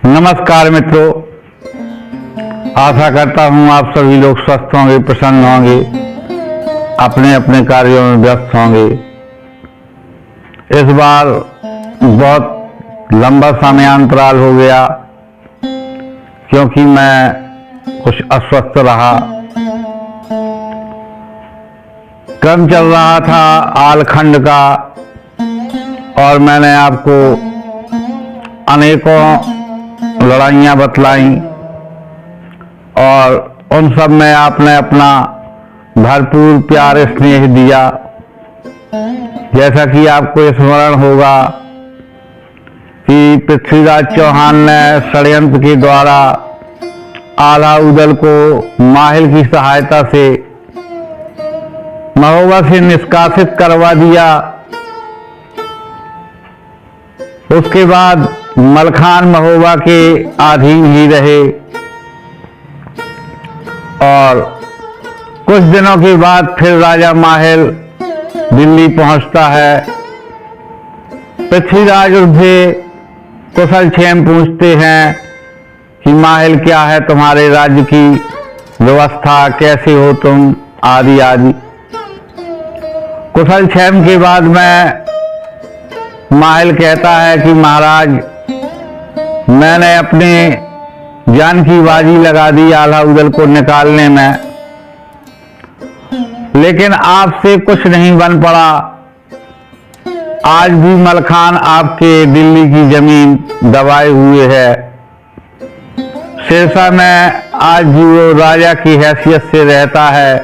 नमस्कार मित्रों, आशा करता हूँ आप सभी लोग स्वस्थ होंगे, प्रसन्न होंगे, अपने अपने कार्यों में व्यस्त होंगे। इस बार बहुत लंबा समयांतराल हो गया क्योंकि मैं कुछ अस्वस्थ रहा। क्रम चल रहा था आलखंड का और मैंने आपको अनेकों लड़ाइयाँ बतलाई और उन सब में आपने अपना भरपूर प्यार स्नेह दिया। जैसा कि आपको स्मरण होगा कि पृथ्वीराज चौहान ने षड्यंत्र के द्वारा आला उदल को माहिल की सहायता से महोबा से निष्कासित करवा दिया। उसके बाद मलखान महोबा के अधीन ही रहे और कुछ दिनों के बाद फिर राजा माहिल दिल्ली पहुंचता है। पृथ्वीराज उनसे कुशल क्षेम पूछते हैं कि माहिल क्या है तुम्हारे राज्य की व्यवस्था, कैसे हो तुम, आदि आदि। कुशल क्षेम के बाद में माहिल कहता है कि महाराज, मैंने अपने जान की बाजी लगा दी आला उदल को निकालने में, लेकिन आपसे कुछ नहीं बन पड़ा। आज भी मलखान आपके दिल्ली की जमीन दबाए हुए है। सिरसा में आज भी वो राजा की हैसियत से रहता है।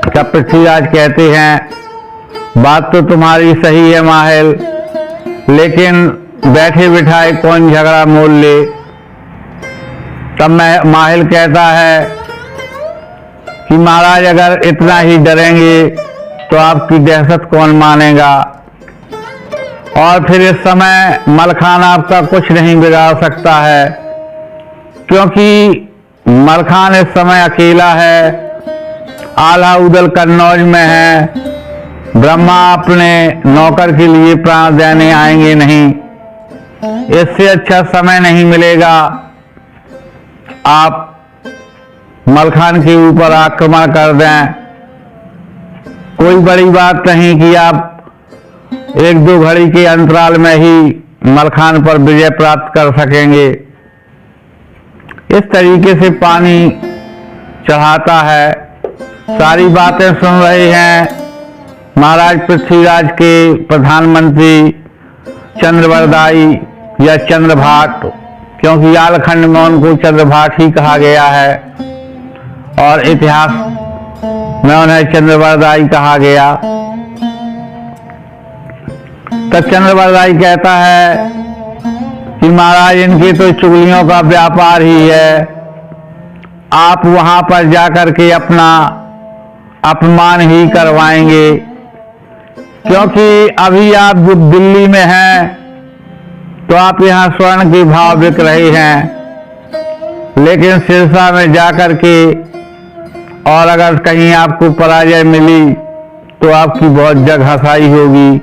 तब पृथ्वीराज कहते हैं, बात तो तुम्हारी सही है माहिल, लेकिन बैठे बिठाए कौन झगड़ा मोल ले। तब माहिल कहता है कि महाराज, अगर इतना ही डरेंगे तो आपकी दहशत कौन मानेगा। और फिर इस समय मलखान आपका कुछ नहीं बिगाड़ सकता है, क्योंकि मलखान इस समय अकेला है। आला उदल कन्नौज में है। ब्रह्मा अपने नौकर के लिए प्राण देने आएंगे नहीं। इससे अच्छा समय नहीं मिलेगा आप मलखान के ऊपर आक्रमण कर दें। कोई बड़ी बात नहीं कि आप एक दो घड़ी के अंतराल में ही मलखान पर विजय प्राप्त कर सकेंगे। इस तरीके से पानी चढ़ाता है। सारी बातें सुन रहे हैं महाराज पृथ्वीराज के प्रधानमंत्री चंद्रवरदाई या चंद्रभाट, क्योंकि आलखंड में उनको चंद्रभाट ही कहा गया है और इतिहास में उन्हें चंद्रवरदाई कहा गया। तब चंद्रवरदाई कहता है कि महाराज, इनकी तो चुगलियों का व्यापार ही है। आप वहां पर जाकर के अपना अपमान ही करवाएंगे, क्योंकि अभी आप जो दिल्ली में हैं तो आप यहाँ स्वर्ण के भाव बिक रहे हैं, लेकिन सिरसा में जाकर के और अगर कहीं आपको पराजय मिली तो आपकी बहुत जग हंसाई होगी।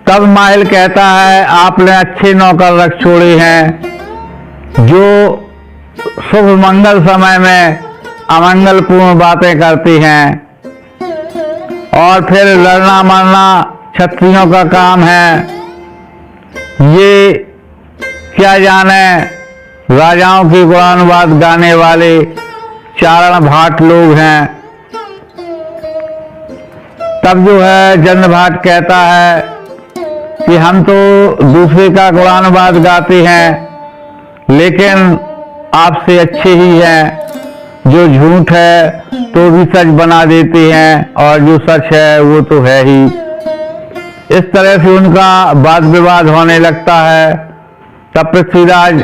तब माहिल कहता है, आपने अच्छे नौकर रख छोड़े हैं जो शुभ मंगल समय में अमंगलपूर्ण बातें करती हैं, और फिर लड़ना मरना क्षत्रियों का काम है। ये क्या जाने राजाओं की गुणानुवाद गाने वाले चारण भाट लोग हैं। तब जो है चंद्रभाट कहता है कि हम तो दूसरे का गुणानुवाद गाते हैं, लेकिन आपसे अच्छे ही हैं। जो झूठ है तो भी सच बना देते हैं और जो सच है वो तो है ही। इस तरह से उनका वाद विवाद होने लगता है। तब पृथ्वीराज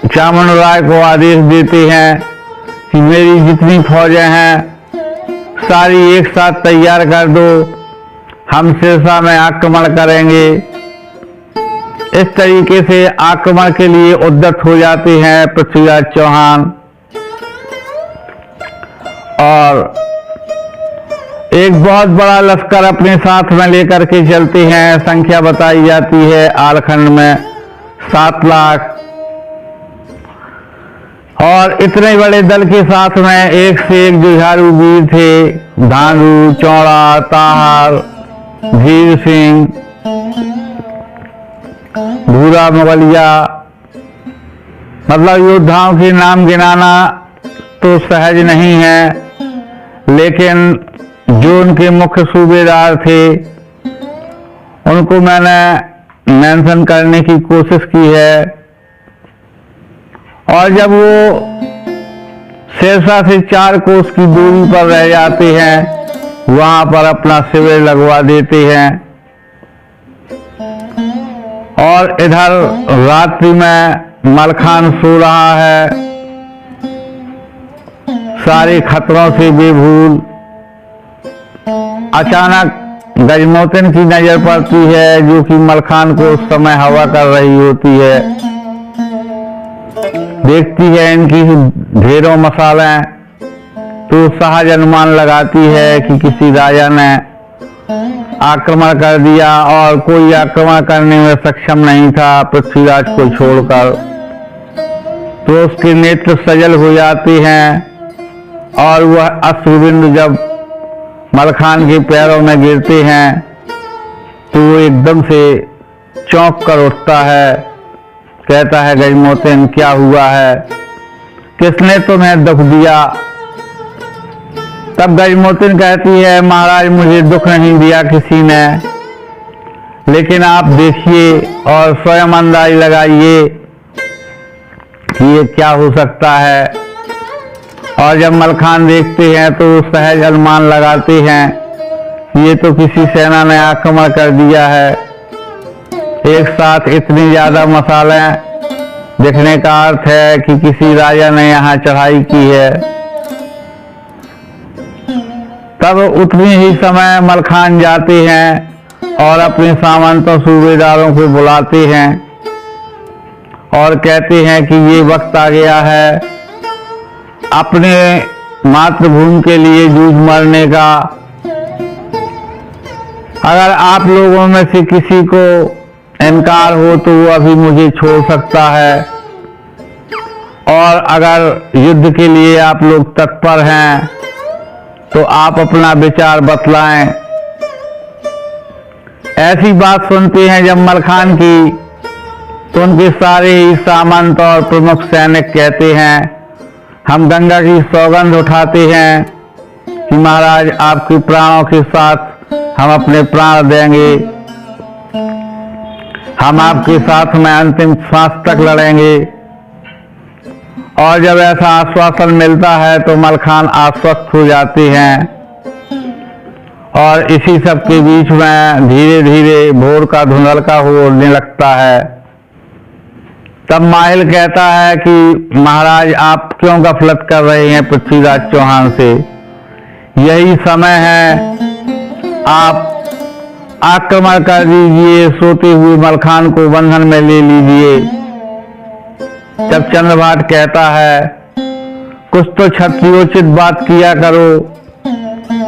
चामुंड राय को आदेश देते हैं कि मेरी जितनी फौजें हैं सारी एक साथ तैयार कर दो, हम सिरसा में आक्रमण करेंगे। इस तरीके से आक्रमण के लिए उद्यत हो जाते हैं पृथ्वीराज चौहान। और एक बहुत बड़ा लश्कर अपने साथ में लेकर के चलते हैं। संख्या बताई जाती है आलखंड में 7 लाख। और इतने बड़े दल के साथ में एक से एक जुझारू वीर थे, धांधू, चौड़ा, ताहर, धीर सिंह, भूरा मुगलिया। मतलब योद्धाओं के नाम गिनाना तो सहज नहीं है, लेकिन जो उनके मुख्य सूबेदार थे उनको मैंने मेंशन करने की कोशिश की है। और जब वो सिरसा से 4 कोस की दूरी पर रह जाते हैं, वहां पर अपना शिविर लगवा देते हैं। और इधर रात्रि में मलखान सो रहा है, सारे खतरों से बेभूल। अचानक गजमोतिन की नजर पड़ती है, जो कि मलखान को उस समय हवा कर रही होती है। देखती है इनकी ढेरों मसालें, तो सहज अनुमान लगाती है कि किसी राजा ने आक्रमण कर दिया और कोई आक्रमण करने में सक्षम नहीं था पृथ्वीराज को छोड़कर। तो उसके नेत्र सजल हो जाते हैं और वह अश्रुबिंदु जब मलखान के पैरों में गिरते हैं तो वो एकदम से चौंक कर उठता है। कहता है, गजमोतिन क्या हुआ है, किसने तुम्हें दुख दिया? तब गजमोतिन कहती है, महाराज मुझे दुख नहीं दिया किसी ने, लेकिन आप देखिए और स्वयं अंदाज लगाइए कि ये क्या हो सकता है। और जब मलखान देखते हैं तो सहज अनुमान लगाते हैं ये तो किसी सेना ने आक्रमण कर दिया है। एक साथ इतनी ज्यादा मसालें दिखने का अर्थ है कि किसी राजा ने यहाँ चढ़ाई की है। तब उतनी ही समय मलखान जाते हैं और अपने सामंतों सूबेदारों को बुलाते हैं और कहते हैं कि ये वक्त आ गया है अपने मातृभूमि के लिए जूझ मरने का। अगर आप लोगों में से किसी को इनकार हो तो वो अभी मुझे छोड़ सकता है, और अगर युद्ध के लिए आप लोग तत्पर हैं तो आप अपना विचार बतलाएं। ऐसी बात सुनते हैं जब मलखान की, तो उनके सारे ही सामंत और प्रमुख सैनिक कहते हैं, हम गंगा की सौगंध उठाते हैं कि महाराज आपके प्राणों के साथ हम अपने प्राण देंगे, हम आपके साथ में अंतिम सांस तक लड़ेंगे। और जब ऐसा आश्वासन मिलता है तो मलखान आश्वस्त हो जाते हैं। और इसी सब के बीच में धीरे धीरे भोर का धुंधलका हो उड़ने लगता है। तब माहिल कहता है कि महाराज आप क्यों गफलत कर रहे हैं पृथ्वीराज चौहान से, यही समय है आप आक्रमण कर दीजिए, सोते हुए मलखान को बंधन में ले लीजिए। तब चंद्रभाट कहता है, कुछ तो क्षत्रियोचित बात किया करो,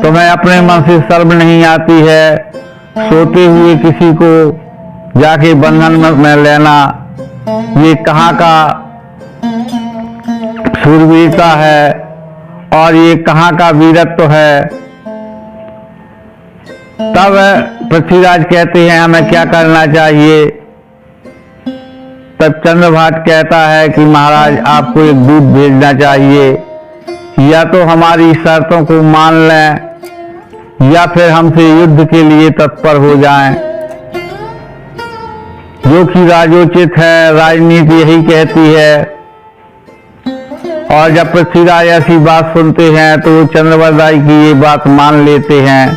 तुम्हें अपने मन से शर्म नहीं आती है सोते हुए किसी को जाके बंधन में लेना। ये कहाँ का शूरवीरता है और ये कहाँ का वीरत्व है। तब पृथ्वीराज कहते हैं हमें क्या करना चाहिए। तब चंद्रभाट कहता है कि महाराज आपको एक दूत भेजना चाहिए, या तो हमारी शर्तों को मान लें या फिर हमसे युद्ध के लिए तत्पर हो जाएं, जो कि राजोचित है, राजनीति यही कहती है। और जब पृथ्वीराज ऐसी बात सुनते हैं तो वो चंद्रवरदाई की ये बात मान लेते हैं।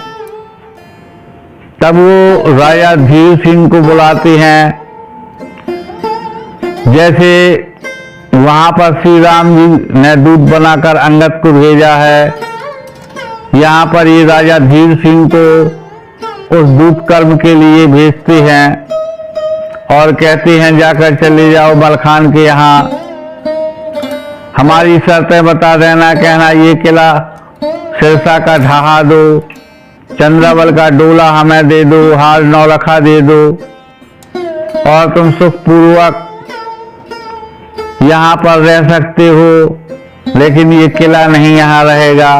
तब वो राजा धीर सिंह को बुलाते हैं। जैसे वहां पर श्री राम जी ने दूत बनाकर अंगद को भेजा है, यहाँ पर ये राजा धीर सिंह को उस दूत कर्म के लिए भेजते हैं और कहते हैं जाकर चले जाओ मलखान के यहाँ, हमारी शर्तें बता देना, कहना ये किला सिरसा का ढहा दो चंद्रावल का डोला हमें दे दो, हार नौलखा दे दो और तुम सुखपूर्वक यहाँ पर रह सकते हो, लेकिन ये किला नहीं यहाँ रहेगा।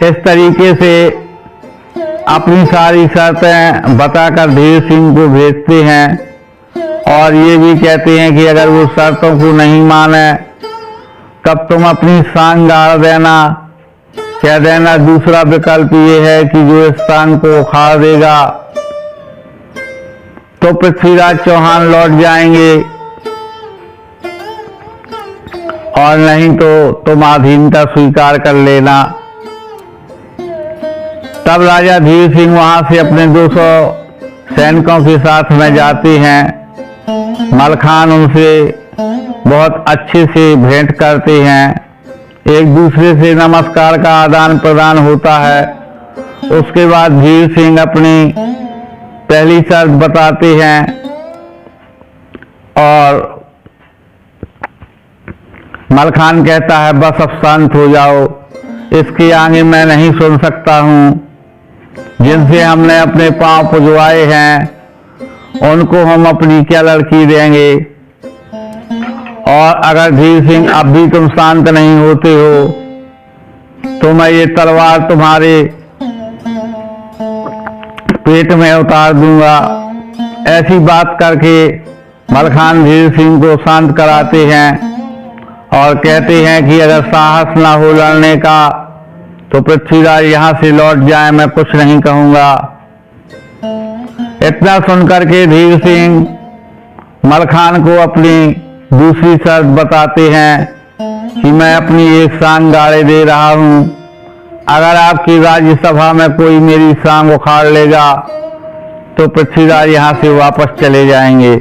इस तरीके से अपनी सारी शर्तें बताकर धीर सिंह को भेजते हैं और ये भी कहते हैं कि अगर वो शर्तों को नहीं माने तब तुम अपनी सांग गाड़ देना, कह देना दूसरा विकल्प ये है कि जो इस सांग को उखाड़ देगा तो पृथ्वीराज चौहान लौट जाएंगे और नहीं तो तुम अधीनता स्वीकार कर लेना। तब राजा धीर सिंह वहां से अपने 200 सैनिकों के साथ में जाते हैं। मलखान उनसे बहुत अच्छे से भेंट करते हैं, एक दूसरे से नमस्कार का आदान प्रदान होता है। उसके बाद धीर सिंह अपनी पहली शर्त बताते हैं और मलखान कहता है बस अब शांत हो जाओ, इसके आगे मैं नहीं सुन सकता हूँ। जिनसे हमने अपने पांव पुजवाए हैं उनको हम अपनी क्या लड़की देंगे, और अगर धीर सिंह अब भी तुम शांत नहीं होते हो तो मैं ये तलवार तुम्हारे पेट में उतार दूंगा। ऐसी बात करके मलखान धीर सिंह को शांत कराते हैं और कहते हैं कि अगर साहस ना हो लड़ने का तो पृथ्वीराज यहाँ से लौट जाए, मैं कुछ नहीं कहूँगा। इतना सुनकर के धीर सिंह मलखान को अपनी दूसरी शर्त बताते हैं कि मैं अपनी एक सांग गाड़े दे रहा हूँ, अगर आपकी राज्यसभा में कोई मेरी सांग उखाड़ लेगा तो पृथ्वीराज यहाँ से वापस चले जाएंगे।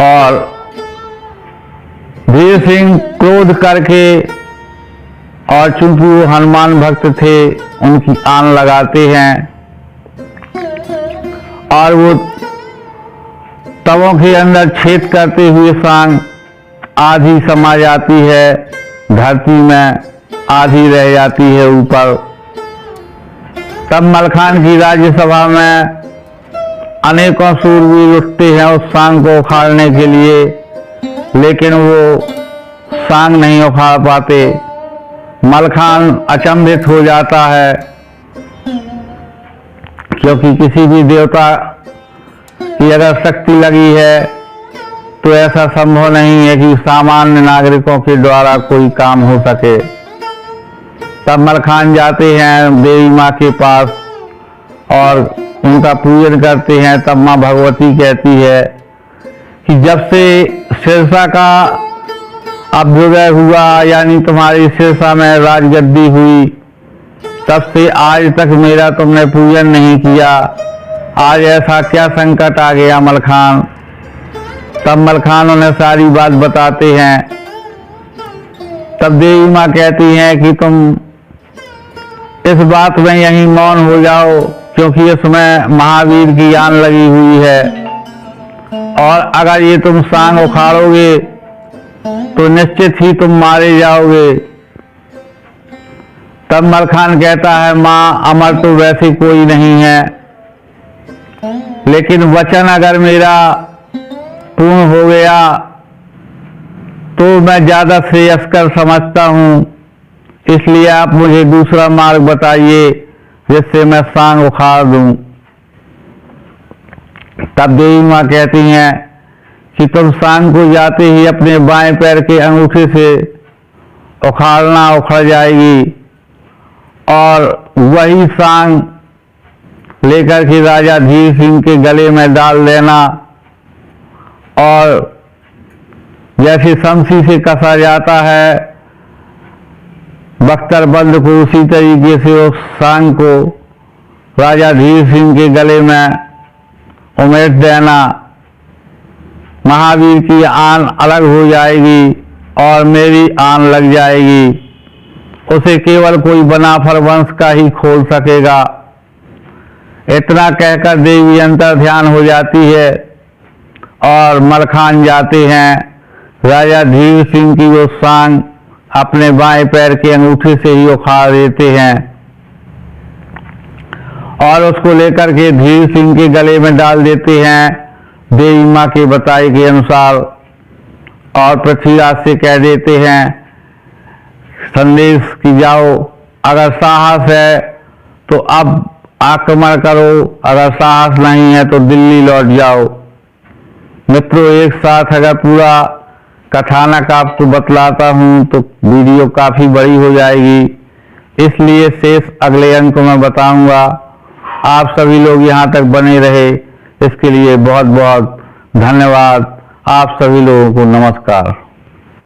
और धीर सिंह क्रोध करके, और चूंकि वो हनुमान भक्त थे, उनकी आन लगाते हैं और वो तवों के अंदर छेद करते हुए सांग आधी समा जाती है धरती में, आधी रह जाती है ऊपर। तब मलखान की राज्यसभा में अनेकों शूरवीर उठते हैं उस सांग को उखाड़ने के लिए, लेकिन वो सांग नहीं उखाड़ पाते। मलखान अचंभित हो जाता है, क्योंकि किसी भी देवता की अगर शक्ति लगी है तो ऐसा संभव नहीं है कि सामान्य नागरिकों के द्वारा कोई काम हो सके। तब मलखान जाते हैं देवी माँ के पास और उनका पूजन करते हैं। तब माँ भगवती कहती है कि जब से सिरसा का अभ्युदय हुआ, यानी तुम्हारी सिरसा में राजगद्दी हुई, तब से आज तक मेरा तुमने पूजन नहीं किया, आज ऐसा क्या संकट आ गया मलखान। तब मलखान उन्हें सारी बात बताते हैं। तब देवी माँ कहती हैं कि तुम इस बात में यहीं मौन हो जाओ, क्योंकि इसमें महावीर की आन लगी हुई है, और अगर ये तुम सांग उखाड़ोगे तो निश्चित ही तुम मारे जाओगे। तब मलखान कहता है माँ, अमर तो वैसे कोई नहीं है, लेकिन वचन अगर मेरा पूर्ण हो गया तो मैं ज्यादा श्रेयस्कर समझता हूँ, इसलिए आप मुझे दूसरा मार्ग बताइए जिससे मैं सांग उखाड़ दूं। तब देवी माँ कहती हैं कि तुम सांग को जाते ही अपने बाएं पैर के अंगूठे से उखाड़ना, उखड़ जाएगी, और वही सांग लेकर के राजा धीर सिंह के गले में डाल देना, और जैसे शमशी से कसा जाता है बख्तरबंद को, उसी तरीके से उस सांग को राजा धीर सिंह के गले में उमेट देना। महावीर की आन अलग हो जाएगी और मेरी आन लग जाएगी, उसे केवल कोई बनाफर वंश का ही खोल सकेगा। इतना कहकर देवी अंतर ध्यान हो जाती है और मलखान जाते हैं राजा धीर सिंह की वो सांग अपने बाएं पैर के अंगूठे से ही उखाड़ देते हैं और उसको लेकर के धीर सिंह के गले में डाल देते हैं देवी माँ के बताए के अनुसार, और पृथ्वीराज से कह देते हैं संदेश कि जाओ, अगर साहस है तो अब आक्रमण करो, अगर साहस नहीं है तो दिल्ली लौट जाओ। मित्रों, एक साथ अगर पूरा कथानक आपको बतलाता हूं तो वीडियो काफी बड़ी हो जाएगी, इसलिए शेष अगले अंक में बताऊंगा। आप सभी लोग यहां तक बने रहे, इसके लिए बहुत बहुत धन्यवाद। आप सभी लोगों को नमस्कार।